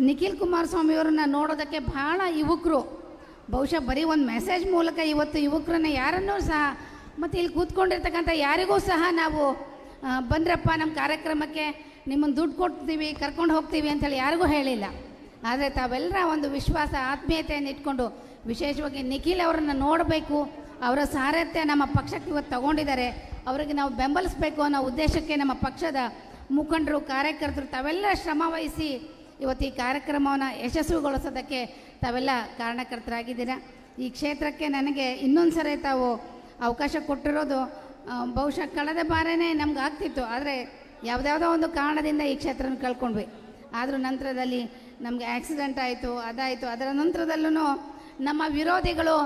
ನಿಖಿಲ್ ಕುಮಾರಸ್ವಾಮಿಯವರನ್ನ ನೋಡೋದಕ್ಕೆ ಭಾಳ ಯುವಕರು ಬಹುಶಃ ಬರೀ ಒಂದು ಮೆಸೇಜ್ ಮೂಲಕ ಇವತ್ತು ಯುವಕರನ್ನ ಯಾರನ್ನೂ ಸಹ ಮತ್ತು ಇಲ್ಲಿ ಕೂತ್ಕೊಂಡಿರ್ತಕ್ಕಂಥ ಯಾರಿಗೂ ಸಹ ನಾವು ಬಂದ್ರಪ್ಪ ನಮ್ಮ ಕಾರ್ಯಕ್ರಮಕ್ಕೆ ನಿಮ್ಮನ್ನು ದುಡ್ಡು ಕೊಡ್ತೀವಿ ಕರ್ಕೊಂಡು ಹೋಗ್ತೀವಿ ಅಂತೇಳಿ ಯಾರಿಗೂ ಹೇಳಿಲ್ಲ. ಆದರೆ ತಾವೆಲ್ಲರ ಒಂದು ವಿಶ್ವಾಸ ಆತ್ಮೀಯತೆಯನ್ನು ಇಟ್ಕೊಂಡು ವಿಶೇಷವಾಗಿ ನಿಖಿಲ್ ಅವರನ್ನು ನೋಡಬೇಕು, ಅವರ ಸಾರಥ್ಯ ನಮ್ಮ ಪಕ್ಷಕ್ಕೆ ಇವತ್ತು ತಗೊಂಡಿದ್ದಾರೆ, ಅವರಿಗೆ ನಾವು ಬೆಂಬಲಿಸಬೇಕು ಅನ್ನೋ ಉದ್ದೇಶಕ್ಕೆ ನಮ್ಮ ಪಕ್ಷದ ಮುಖಂಡರು ಕಾರ್ಯಕರ್ತರು ತಾವೆಲ್ಲ ಶ್ರಮ ವಹಿಸಿ ಇವತ್ತು ಈ ಕಾರ್ಯಕ್ರಮವನ್ನು ಯಶಸ್ವಿಗೊಳಿಸೋದಕ್ಕೆ ತಾವೆಲ್ಲ ಕಾರಣಕರ್ತರಾಗಿದ್ದೀರಾ. ಈ ಕ್ಷೇತ್ರಕ್ಕೆ ನನಗೆ ಇನ್ನೊಂದು ಸರಿ ತಾವು ಅವಕಾಶ ಕೊಟ್ಟಿರೋದು ಬಹುಶಃ ಕಳೆದ ಬಾರನೇ ನಮ್ಗೆ ಆಗ್ತಿತ್ತು, ಆದರೆ ಯಾವುದ್ಯಾವುದೋ ಒಂದು ಕಾರಣದಿಂದ ಈ ಕ್ಷೇತ್ರನ ಕಳ್ಕೊಂಡ್ವಿ. ಆದರೂ ನಂತರದಲ್ಲಿ ನಮಗೆ ಆಕ್ಸಿಡೆಂಟ್ ಆಯಿತು, ಅದಾಯಿತು. ಅದರ ನಂತರದಲ್ಲೂ ನಮ್ಮ ವಿರೋಧಿಗಳು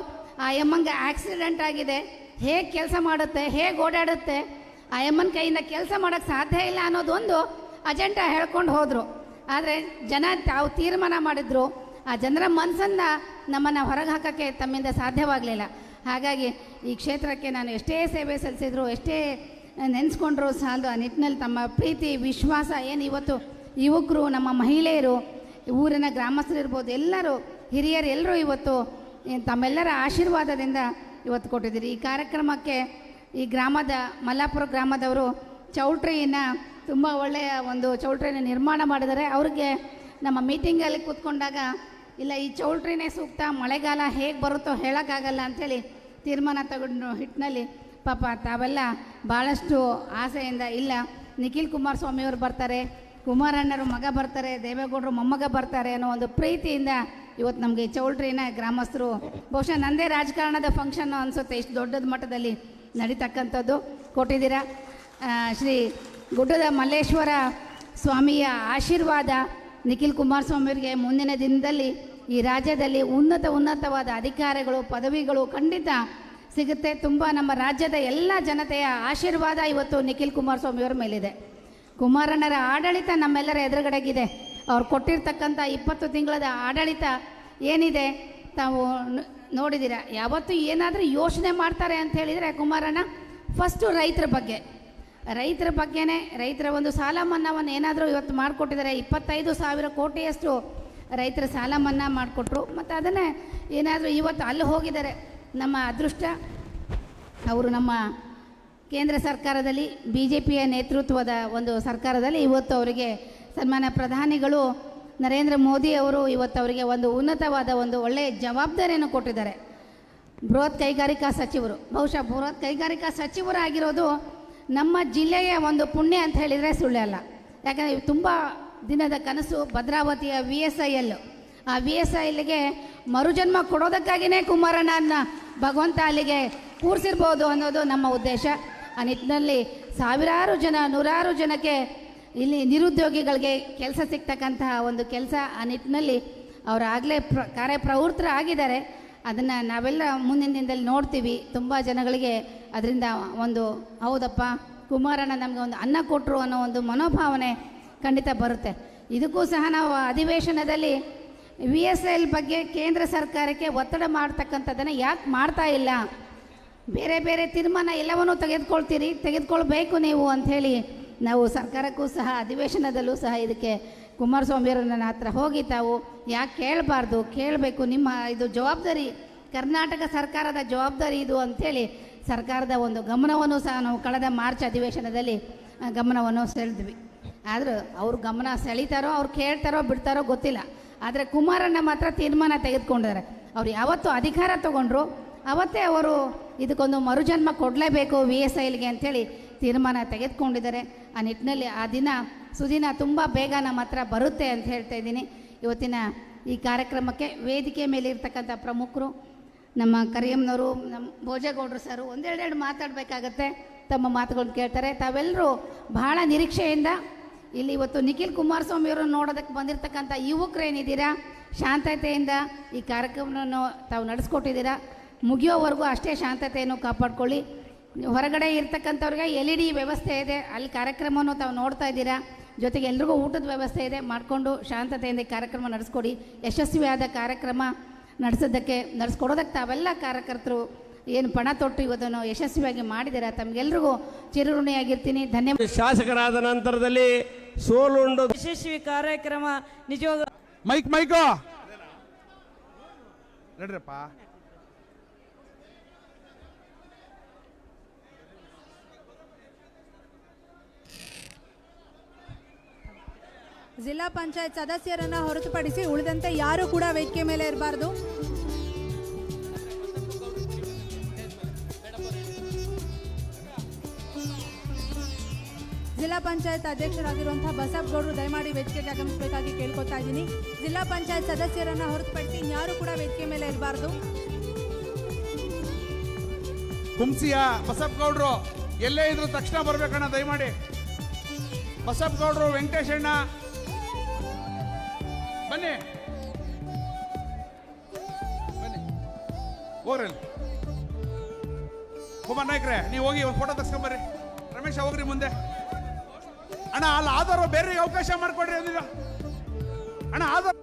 ಆ ಎಮ್ಮಂಗೆ ಆಕ್ಸಿಡೆಂಟ್ ಆಗಿದೆ, ಹೇಗೆ ಕೆಲಸ ಮಾಡುತ್ತೆ, ಹೇಗೆ ಓಡಾಡುತ್ತೆ, ಆ ಎಮ್ಮನ ಕೈಯಿಂದ ಕೆಲಸ ಮಾಡೋಕ್ಕೆ ಸಾಧ್ಯ ಇಲ್ಲ ಅನ್ನೋದೊಂದು ಅಜೆಂಡಾ ಹೇಳ್ಕೊಂಡು ಹೋದರು. ಆದರೆ ಜನ ತಾವು ತೀರ್ಮಾನ ಮಾಡಿದ್ರು, ಆ ಜನರ ಮನಸ್ಸನ್ನು ನಮ್ಮನ್ನು ಹೊರಗೆ ಹಾಕೋಕ್ಕೆ ತಮ್ಮಿಂದ ಸಾಧ್ಯವಾಗಲಿಲ್ಲ. ಹಾಗಾಗಿ ಈ ಕ್ಷೇತ್ರಕ್ಕೆ ನಾನು ಎಷ್ಟೇ ಸೇವೆ ಸಲ್ಲಿಸಿದ್ರು, ಎಷ್ಟೇ ನೆನೆಸ್ಕೊಂಡ್ರು ಸಾಲದು. ಆ ನಿಟ್ಟಿನಲ್ಲಿ ತಮ್ಮ ಪ್ರೀತಿ ವಿಶ್ವಾಸ ಏನು ಇವತ್ತು ಯುವಕರು, ನಮ್ಮ ಮಹಿಳೆಯರು, ಊರಿನ ಗ್ರಾಮಸ್ಥರು ಇರ್ಬೋದು, ಎಲ್ಲರೂ ಹಿರಿಯರು ಎಲ್ಲರೂ ಇವತ್ತು ತಮ್ಮೆಲ್ಲರ ಆಶೀರ್ವಾದದಿಂದ ಇವತ್ತು ಕೊಟ್ಟಿದ್ದೀರಿ. ಈ ಕಾರ್ಯಕ್ರಮಕ್ಕೆ ಈ ಗ್ರಾಮದ ಮಲ್ಲಾಪುರ ಗ್ರಾಮದವರು ಚೌಲ್ಟ್ರಿಯನ್ನು ತುಂಬ ಒಳ್ಳೆಯ ಒಂದು ಚೌಲ್ಟ್ರಿಯನ್ನು ನಿರ್ಮಾಣ ಮಾಡಿದ್ದಾರೆ. ಅವ್ರಿಗೆ ನಮ್ಮ ಮೀಟಿಂಗಲ್ಲಿ ಕೂತ್ಕೊಂಡಾಗ ಇಲ್ಲ ಈ ಚೌಲ್ಟ್ರಿನೇ ಸೂಕ್ತ, ಮಳೆಗಾಲ ಹೇಗೆ ಬರುತ್ತೋ ಹೇಳೋಕ್ಕಾಗಲ್ಲ ಅಂಥೇಳಿ ತೀರ್ಮಾನ ತಗೊಂಡು ಹಿಟ್ಟಿನಲ್ಲಿ ಪಾಪ ತಾವೆಲ್ಲ ಭಾಳಷ್ಟು ಆಸೆಯಿಂದ ಇಲ್ಲ ನಿಖಿಲ್ ಕುಮಾರಸ್ವಾಮಿಯವರು ಬರ್ತಾರೆ, ಕುಮಾರಣ್ಣರು ಮಗ ಬರ್ತಾರೆ, ದೇವೇಗೌಡರು ಮೊಮ್ಮಗ ಬರ್ತಾರೆ ಅನ್ನೋ ಒಂದು ಪ್ರೀತಿಯಿಂದ ಇವತ್ತು ನಮಗೆ ಚೌಲ್ಟ್ರಿನ ಗ್ರಾಮಸ್ಥರು ಬಹುಶಃ ನಂದೇ ರಾಜಕಾರಣದ ಫಂಕ್ಷನ್ನು ಅನಿಸುತ್ತೆ, ಇಷ್ಟು ದೊಡ್ಡದ ಮಟ್ಟದಲ್ಲಿ ನಡೀತಕ್ಕಂಥದ್ದು ಕೊಟ್ಟಿದ್ದೀರಾ. ಶ್ರೀ ಗುಡ್ಡದ ಮಲ್ಲೇಶ್ವರ ಸ್ವಾಮಿಯ ಆಶೀರ್ವಾದ ನಿಖಿಲ್ ಕುಮಾರಸ್ವಾಮಿಯವರಿಗೆ ಮುಂದಿನ ದಿನದಲ್ಲಿ ಈ ರಾಜ್ಯದಲ್ಲಿ ಉನ್ನತವಾದ ಅಧಿಕಾರಗಳು ಪದವಿಗಳು ಖಂಡಿತ ಸಿಗುತ್ತೆ. ತುಂಬ ನಮ್ಮ ರಾಜ್ಯದ ಎಲ್ಲ ಜನತೆಯ ಆಶೀರ್ವಾದ ಇವತ್ತು ನಿಖಿಲ್ ಕುಮಾರಸ್ವಾಮಿಯವರ ಮೇಲಿದೆ. ಕುಮಾರಣ್ಣರ ಆಡಳಿತ ನಮ್ಮೆಲ್ಲರ ಎದುರುಗಡೆಗಿದೆ. ಅವ್ರು ಕೊಟ್ಟಿರ್ತಕ್ಕಂಥ 20 ತಿಂಗಳದ ಆಡಳಿತ ಏನಿದೆ ತಾವು ನೋಡಿದ್ದೀರ. ಯಾವತ್ತೂ ಏನಾದರೂ ಯೋಚನೆ ಮಾಡ್ತಾರೆ ಅಂತ ಹೇಳಿದರೆ ಕುಮಾರಣ್ಣ ಫಸ್ಟು ರೈತರ ಬಗ್ಗೆನೇ ರೈತರ ಒಂದು ಸಾಲ ಮನ್ನಾವನ್ನು ಏನಾದರೂ ಇವತ್ತು ಮಾಡಿಕೊಟ್ಟಿದ್ದಾರೆ. 25,000 ಕೋಟಿಯಷ್ಟು ರೈತರ ಸಾಲ ಮನ್ನಾ ಮಾಡಿಕೊಟ್ರು. ಮತ್ತು ಅದನ್ನೇ ಏನಾದರೂ ಇವತ್ತು ಅಲ್ಲಿ ಹೋಗಿದ್ದಾರೆ. ನಮ್ಮ ಅದೃಷ್ಟ ಅವರು ನಮ್ಮ ಕೇಂದ್ರ ಸರ್ಕಾರದಲ್ಲಿ BJPಯ ನೇತೃತ್ವದ ಒಂದು ಸರ್ಕಾರದಲ್ಲಿ ಇವತ್ತು ಅವರಿಗೆ ಸನ್ಮಾನ್ಯ ಪ್ರಧಾನಿಗಳು ನರೇಂದ್ರ ಮೋದಿ ಅವರು ಇವತ್ತು ಅವರಿಗೆ ಒಂದು ಉನ್ನತವಾದ ಒಂದು ಒಳ್ಳೆಯ ಜವಾಬ್ದಾರಿಯನ್ನು ಕೊಟ್ಟಿದ್ದಾರೆ. ಬೃಹತ್ ಕೈಗಾರಿಕಾ ಸಚಿವರು, ಬಹುಶಃ ಬೃಹತ್ ಕೈಗಾರಿಕಾ ಸಚಿವರಾಗಿರೋದು ನಮ್ಮ ಜಿಲ್ಲೆಯ ಒಂದು ಪುಣ್ಯ ಅಂತ ಹೇಳಿದರೆ ಸುಳ್ಳಲ್ಲ. ಯಾಕಂದರೆ ತುಂಬ ದಿನದ ಕನಸು ಭದ್ರಾವತಿಯ VSIL, ಆ VSILಗೆ ಮರುಜನ್ಮ ಕೊಡೋದಕ್ಕಾಗಿಯೇ ಕುಮಾರಣ್ಣನ ಭಗವಂತ ಅಲ್ಲಿಗೆ ಕೂರಿಸಿರ್ಬೋದು ಅನ್ನೋದು ನಮ್ಮ ಉದ್ದೇಶ. ಆ ನಿಟ್ಟಿನಲ್ಲಿ ಸಾವಿರಾರು ಜನ, ನೂರಾರು ಜನಕ್ಕೆ ಇಲ್ಲಿ ನಿರುದ್ಯೋಗಿಗಳಿಗೆ ಕೆಲಸ ಸಿಗ್ತಕ್ಕಂತಹ ಒಂದು ಕೆಲಸ, ಆ ನಿಟ್ಟಿನಲ್ಲಿ ಅವರು ಆಗಲೇ ಕಾರ್ಯಪ್ರವೃತ್ತರಾಗಿದ್ದಾರೆ. ಅದನ್ನು ನಾವೆಲ್ಲ ಮುಂದಿನ ದಿನದಲ್ಲಿ ನೋಡ್ತೀವಿ. ತುಂಬ ಜನಗಳಿಗೆ ಅದರಿಂದ ಒಂದು ಹೌದಪ್ಪ ಕುಮಾರಣ್ಣ ನಮಗೆ ಒಂದು ಅನ್ನ ಕೊಟ್ಟರು ಅನ್ನೋ ಒಂದು ಮನೋಭಾವನೆ ಖಂಡಿತ ಬರುತ್ತೆ. ಇದಕ್ಕೂ ಸಹ ನಾವು ಅಧಿವೇಶನದಲ್ಲಿ VSIL ಬಗ್ಗೆ ಕೇಂದ್ರ ಸರ್ಕಾರಕ್ಕೆ ಒತ್ತಡ ಮಾಡ್ತಕ್ಕಂಥದ್ದನ್ನು ಯಾಕೆ ಮಾಡ್ತಾ ಇಲ್ಲ, ಬೇರೆ ಬೇರೆ ತೀರ್ಮಾನ ಎಲ್ಲವನ್ನೂ ತೆಗೆದುಕೊಳ್ಬೇಕು ನೀವು ಅಂಥೇಳಿ ನಾವು ಸರ್ಕಾರಕ್ಕೂ ಸಹ ಅಧಿವೇಶನದಲ್ಲೂ ಸಹ ಇದಕ್ಕೆ ಕುಮಾರಸ್ವಾಮಿಯವರು ನನ್ನ ಹತ್ರ ಹೋಗಿ ತಾವು ಯಾಕೆ ಕೇಳಬಾರ್ದು, ಕೇಳಬೇಕು, ನಿಮ್ಮ ಇದು ಜವಾಬ್ದಾರಿ, ಕರ್ನಾಟಕ ಸರ್ಕಾರದ ಜವಾಬ್ದಾರಿ ಇದು ಅಂಥೇಳಿ ಸರ್ಕಾರದ ಒಂದು ಗಮನವನ್ನು ಸಹ ನಾವು ಕಳೆದ ಮಾರ್ಚ್ ಅಧಿವೇಶನದಲ್ಲಿ ಗಮನವನ್ನು ಸೆಳೆದ್ವಿ. ಆದರೂ ಅವ್ರ ಗಮನ ಸೆಳೀತಾರೋ, ಅವ್ರು ಕೇಳ್ತಾರೋ ಬಿಡ್ತಾರೋ ಗೊತ್ತಿಲ್ಲ. ಆದರೆ ಕುಮಾರಣ್ಣ ಮಾತ್ರ ತೀರ್ಮಾನ ತೆಗೆದುಕೊಂಡಿದ್ದಾರೆ. ಅವ್ರು ಯಾವತ್ತು ಅಧಿಕಾರ ತಗೊಂಡ್ರು ಅವತ್ತೇ ಅವರು ಇದಕ್ಕೊಂದು ಮರುಜನ್ಮ ಕೊಡಲೇಬೇಕು VSILಗೆ ಅಂಥೇಳಿ ತೀರ್ಮಾನ ತೆಗೆದುಕೊಂಡಿದ್ದಾರೆ. ಆ ನಿಟ್ಟಿನಲ್ಲಿ ಆ ಸುದಿನ ತುಂಬ ಬೇಗ ನಮ್ಮ ಹತ್ರ ಬರುತ್ತೆ ಅಂತ ಹೇಳ್ತಾ ಇದ್ದೀನಿ. ಇವತ್ತಿನ ಈ ಕಾರ್ಯಕ್ರಮಕ್ಕೆ ವೇದಿಕೆ ಮೇಲೆ ಇರ್ತಕ್ಕಂಥ ಪ್ರಮುಖರು, ನಮ್ಮ ಕರಿಯಮ್ಮನವರು, ನಮ್ಮ ಭೋಜೇಗೌಡರು ಸರು ಒಂದೆರಡೆರಡು ಮಾತಾಡಬೇಕಾಗತ್ತೆ, ತಮ್ಮ ಮಾತುಗಳನ್ನು ಕೇಳ್ತಾರೆ. ತಾವೆಲ್ಲರೂ ಬಹಳ ನಿರೀಕ್ಷೆಯಿಂದ ಇಲ್ಲಿ ಇವತ್ತು ನಿಖಿಲ್ ಕುಮಾರಸ್ವಾಮಿಯವರನ್ನು ನೋಡೋದಕ್ಕೆ ಬಂದಿರತಕ್ಕಂಥ ಯುವಕರೇನಿದ್ದೀರಾ, ಶಾಂತತೆಯಿಂದ ಈ ಕಾರ್ಯಕ್ರಮವನ್ನು ತಾವು ನಡೆಸ್ಕೊಟ್ಟಿದ್ದೀರಾ. ಮುಗಿಯೋವರೆಗೂ ಅಷ್ಟೇ ಶಾಂತತೆಯನ್ನು ಕಾಪಾಡ್ಕೊಳ್ಳಿ. ಹೊರಗಡೆ ಇರ್ತಕ್ಕಂಥವ್ರಿಗೆ LED ವ್ಯವಸ್ಥೆ ಇದೆ, ಅಲ್ಲಿ ಕಾರ್ಯಕ್ರಮವನ್ನು ತಾವು ನೋಡ್ತಾ ಇದ್ದೀರಾ. ಜೊತೆಗೆ ಎಲ್ರಿಗೂ ಊಟದ ವ್ಯವಸ್ಥೆ ಇದೆ, ಮಾಡಿಕೊಂಡು ಶಾಂತತೆಯಿಂದ ಕಾರ್ಯಕ್ರಮ ನಡೆಸ್ಕೊಡಿ. ಯಶಸ್ವಿಯಾದ ಕಾರ್ಯಕ್ರಮ ನಡೆಸ್ಕೊಡೋದಕ್ಕೆ ತಾವೆಲ್ಲ ಕಾರ್ಯಕರ್ತರು ಏನು ಪಣ ತೊಟ್ಟು ಇವತ್ತನ್ನು ಯಶಸ್ವಿಯಾಗಿ ಮಾಡಿದ್ದೀರಾ. ತಮಗೆಲ್ರಿಗೂ ಚಿರಋಣಿಯಾಗಿರ್ತೀನಿ. ಧನ್ಯವಾದ. ಶಾಸಕರಾದ ನಂತರದಲ್ಲಿ ಸೋಲುಂಡು ಯಶಸ್ವಿ ಕಾರ್ಯಕ್ರಮ ನಿಜವಾಗ ಮೈಕು ನಡ್ರಪ್ಪ. ಜಿಲ್ಲಾ ಪಂಚಾಯತ್ ಸದಸ್ಯರನ್ನ ಹೊರತುಪಡಿಸಿ ಉಳಿದಂತೆ ಯಾರು ಕೂಡ ವೇದಿಕೆ ಮೇಲೆ ಇರಬಾರ್ದು. ಜಿಲ್ಲಾ ಪಂಚಾಯತ್ ಅಧ್ಯಕ್ಷರಾಗಿರುವಂತಹ ಬಸಪ್ಪಗೌಡರು ದಯಮಾಡಿ ವೇದಿಕೆಗೆ ಆಗಮಿಸಬೇಕಾಗಿ ಕೇಳ್ಕೊತಾ ಇದ್ದೀನಿ. ಜಿಲ್ಲಾ ಪಂಚಾಯತ್ ಸದಸ್ಯರನ್ನ ಹೊರತುಪಡಿಸಿ ಯಾರು ಕೂಡ ವೇದಿಕೆ ಮೇಲೆ ಇರಬಾರ್ದು. ಕುಂಸಿಯ ಬಸಪ್ಪಗೌಡರು ಎಲ್ಲೇ ಇದ್ರು ತಕ್ಷಣ ಬರ್ಬೇಕಣ್ಣ ದಯಮಾಡಿ. ಬಸಪ್ಪಗೌಡರು, ವೆಂಕಟೇಶಣ್ಣ ಬನ್ನಿ ಹೋಗ್ರಿ. ಕುಮಾರ್ ನಾಯ್ಕ್ರೆ ನೀವು ಹೋಗಿ ಒಂದು ಫೋಟೋ ತರ್ಸ್ಕೊಂಬರ್ರಿ. ರಮೇಶ ಹೋಗ್ರಿ ಮುಂದೆ. ಅಣ್ಣ ಅಲ್ಲಿ ಆಧಾರ ಬೇರೆ ಅವಕಾಶ ಮಾಡ್ಕೊಡ್ರಿ ಅಂದಿಲ್ಲ ಅಣ್ಣ. ಆಧಾರ